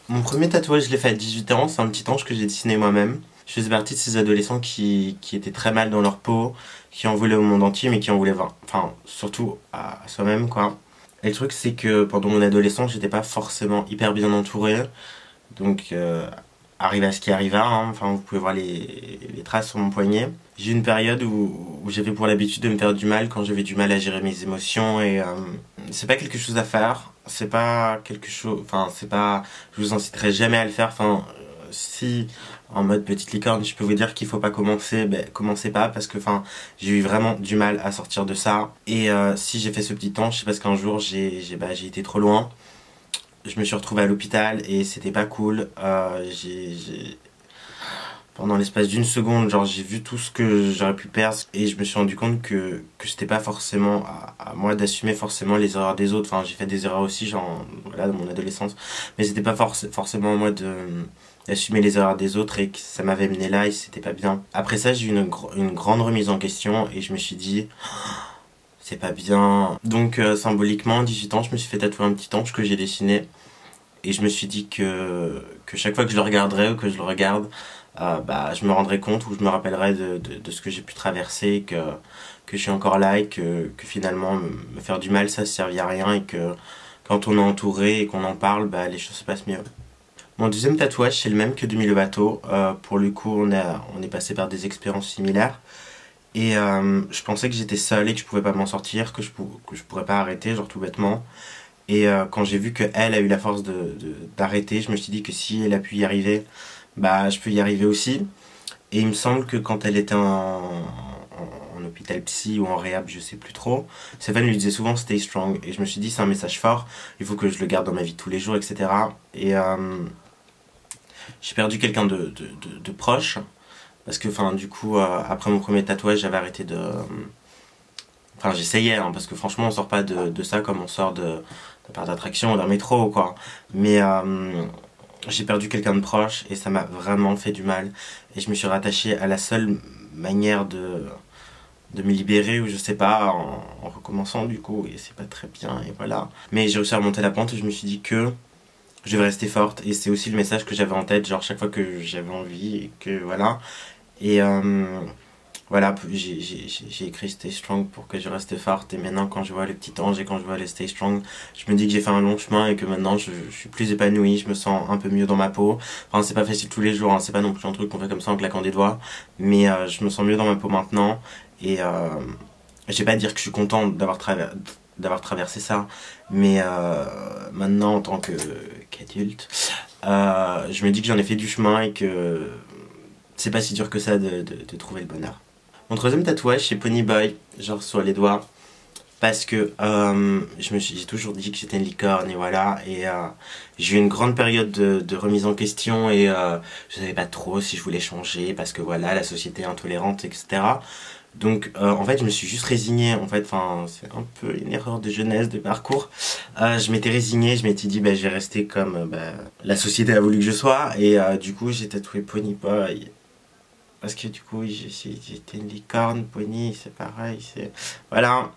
Mon premier tatouage, je l'ai fait à 18 ans, c'est un petit ange que j'ai dessiné moi-même. Je faisais partie de ces adolescents qui étaient très mal dans leur peau, qui en voulaient au monde entier, mais qui en voulaient, enfin, surtout à soi-même, quoi. Et le truc, c'est que pendant mon adolescence, j'étais pas forcément hyper bien entouré. Donc, arriva ce qui arriva, hein. Enfin, vous pouvez voir les traces sur mon poignet. J'ai eu une période où j'avais pour l'habitude de me faire du mal quand j'avais du mal à gérer mes émotions et c'est pas quelque chose à faire. C'est pas quelque chose, enfin, c'est pas, je vous inciterai jamais à le faire. Enfin, si en mode petite licorne, je peux vous dire qu'il faut pas commencer, ben commencez pas parce que enfin, j'ai eu vraiment du mal à sortir de ça. Et si j'ai fait ce petit temps, c'est parce qu'un jour j'ai été trop loin. Je me suis retrouvé à l'hôpital et c'était pas cool. Pendant l'espace d'une seconde, genre j'ai vu tout ce que j'aurais pu perdre et je me suis rendu compte que c'était pas forcément à moi d'assumer forcément les erreurs des autres. Enfin, j'ai fait des erreurs aussi, genre voilà, dans mon adolescence, mais c'était pas forcément à moi d'assumer les erreurs des autres et que ça m'avait mené là et c'était pas bien. Après ça, j'ai eu une grande remise en question et je me suis dit c'est pas bien. Donc symboliquement, 18 ans, je me suis fait tatouer un petit ange que j'ai dessiné et je me suis dit que chaque fois que je le regarderais ou que je le regarde, bah, je me rendrai compte ou je me rappellerai de ce que j'ai pu traverser, que je suis encore là et que finalement me faire du mal ça servit à rien et que quand on est entouré et qu'on en parle, bah, les choses se passent mieux. Mon deuxième tatouage c'est le même que Demi Lovato. Pour le coup on est passé par des expériences similaires et je pensais que j'étais seule et que je pouvais pas m'en sortir, que je pourrais pas arrêter, genre tout bêtement. Et quand j'ai vu qu'elle a eu la force d'arrêter, je me suis dit que si elle a pu y arriver, bah je peux y arriver aussi. Et il me semble que quand elle était en hôpital psy ou en réhab, je sais plus trop, Seven lui disait souvent stay strong. Et je me suis dit c'est un message fort, il faut que je le garde dans ma vie de tous les jours, etc. Et j'ai perdu quelqu'un de proche. Parce que enfin du coup après mon premier tatouage j'avais arrêté de... Enfin j'essayais hein, parce que franchement on sort pas de ça comme on sort d'un parc d'attraction ou d'un métro quoi. Mais j'ai perdu quelqu'un de proche et ça m'a vraiment fait du mal. Et je me suis rattaché à la seule manière de me libérer ou je sais pas en recommençant du coup et c'est pas très bien et voilà. Mais j'ai réussi à remonter la pente et je me suis dit que je devais rester forte et c'est aussi le message que j'avais en tête genre chaque fois que j'avais envie et que voilà. Et voilà, j'ai écrit Stay Strong pour que je reste forte et maintenant quand je vois le petit ange et quand je vois le Stay Strong, je me dis que j'ai fait un long chemin et que maintenant je suis plus épanouie, je me sens un peu mieux dans ma peau. Enfin c'est pas facile tous les jours, hein, c'est pas non plus un truc qu'on fait comme ça en claquant des doigts, mais je me sens mieux dans ma peau maintenant et je vais pas dire que je suis contente d'avoir traversé ça, mais maintenant en tant qu'adulte, je me dis que j'en ai fait du chemin et que c'est pas si dur que ça de trouver le bonheur. Mon troisième tatouage c'est Ponyboy, genre sur les doigts, parce que j'ai toujours dit que j'étais une licorne et voilà, et j'ai eu une grande période de remise en question et je savais pas trop si je voulais changer parce que voilà, la société est intolérante, etc. Donc en fait je me suis juste résignée, en fait, enfin c'est un peu une erreur de jeunesse, de parcours. Je m'étais résignée, je m'étais dit bah je vais rester comme la société a voulu que je sois et du coup j'ai tatoué Ponyboy. Parce que du coup, j'étais une licorne, pony, c'est pareil, c'est... Voilà.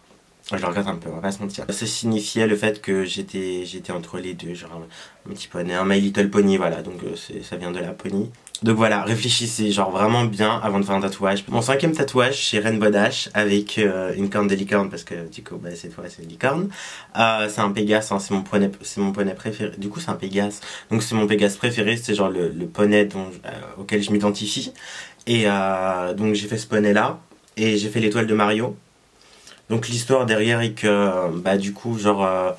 Je le regrette un peu, on va pas se mentir. Ça signifiait le fait que j'étais entre les deux, genre un petit poney, un My Little Pony, voilà, donc ça vient de la pony. Donc voilà, réfléchissez genre vraiment bien avant de faire un tatouage. Mon cinquième tatouage, c'est Rainbow Dash avec une corne de licorne parce que du coup, bah, cette fois c'est une licorne. C'est un Pégase, hein, c'est mon poney préféré. Du coup, c'est un Pégase. Donc c'est mon Pégase préféré, c'est genre le poney auquel je m'identifie. Et donc j'ai fait ce poney là et j'ai fait l'étoile de Mario. Donc l'histoire derrière est que bah du coup genre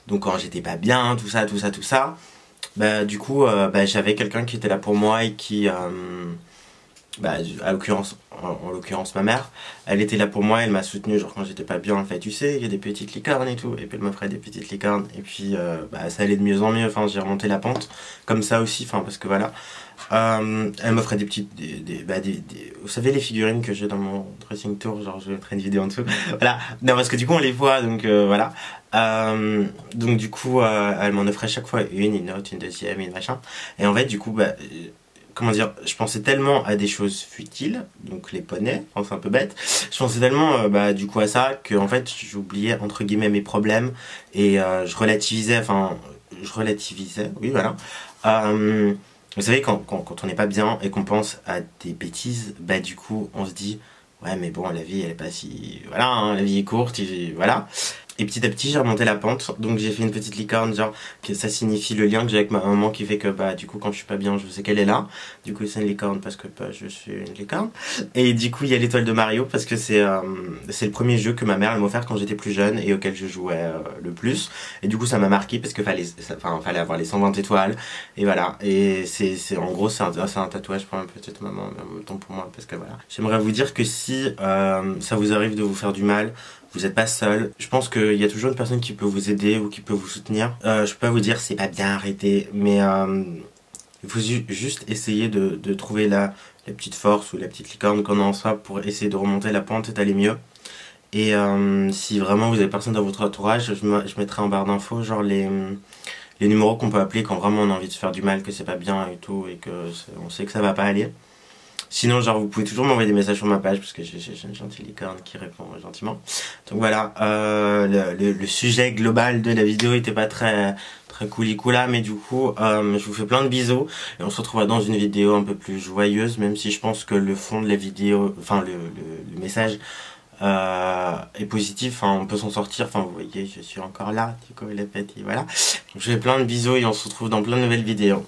donc quand j'étais pas bien, tout ça, bah du coup bah, j'avais quelqu'un qui était là pour moi et qui bah, en l'occurrence ma mère, elle était là pour moi, elle m'a soutenu genre quand j'étais pas bien, elle fait tu sais il y a des petites licornes et tout, et puis elle m'offrait des petites licornes et puis bah, ça allait de mieux en mieux, enfin j'ai remonté la pente comme ça aussi, enfin parce que voilà. Elle m'offrait des petites vous savez les figurines que j'ai dans mon dressing tour, genre je vais mettre une vidéo en dessous. Voilà, non parce que du coup on les voit donc voilà. Donc du coup elle m'en offrait chaque fois une autre, une deuxième, une machin. Et en fait du coup bah comment dire, je pensais tellement à des choses futiles, donc les poneys, enfin c'est un peu bête, je pensais tellement bah du coup à ça que en fait j'oubliais entre guillemets mes problèmes et je relativisais, enfin je relativisais, oui voilà. Vous savez, quand on n'est pas bien et qu'on pense à des bêtises, bah du coup on se dit ouais mais bon la vie elle est pas si... Voilà, hein, la vie est courte, et voilà. Et petit à petit j'ai remonté la pente, donc j'ai fait une petite licorne, genre que ça signifie le lien que j'ai avec ma maman qui fait que bah du coup quand je suis pas bien je sais qu'elle est là. Du coup c'est une licorne parce que bah, je suis une licorne. Et du coup il y a l'étoile de Mario parce que c'est le premier jeu que ma mère elle m'a offert quand j'étais plus jeune et auquel je jouais le plus. Et du coup ça m'a marqué parce que fallait avoir les 120 étoiles. Et voilà, et en gros c'est un tatouage pour ma petite maman, mais en même temps pour moi parce que voilà. J'aimerais vous dire que si ça vous arrive de vous faire du mal, vous n'êtes pas seul. Je pense qu'il y a toujours une personne qui peut vous aider ou qui peut vous soutenir. Je peux pas vous dire c'est pas bien arrêté, mais il faut juste essayer de trouver la petite force ou la petite licorne qu'on a en soi pour essayer de remonter la pente et d'aller mieux. Et si vraiment vous avez personne dans votre entourage, je mettrai en barre d'infos genre les numéros qu'on peut appeler quand vraiment on a envie de se faire du mal, que c'est pas bien et tout, et que on sait que ça va pas aller. Sinon, genre, vous pouvez toujours m'envoyer des messages sur ma page parce que j'ai une gentille licorne qui répond gentiment. Donc voilà, le sujet global de la vidéo était pas très cool, mais du coup, je vous fais plein de bisous et on se retrouvera dans une vidéo un peu plus joyeuse, même si je pense que le fond de la vidéo, enfin le message est positif, enfin, on peut s'en sortir, enfin vous voyez, je suis encore là, du coup, la fête, et voilà. Donc, je fais plein de bisous et on se retrouve dans plein de nouvelles vidéos.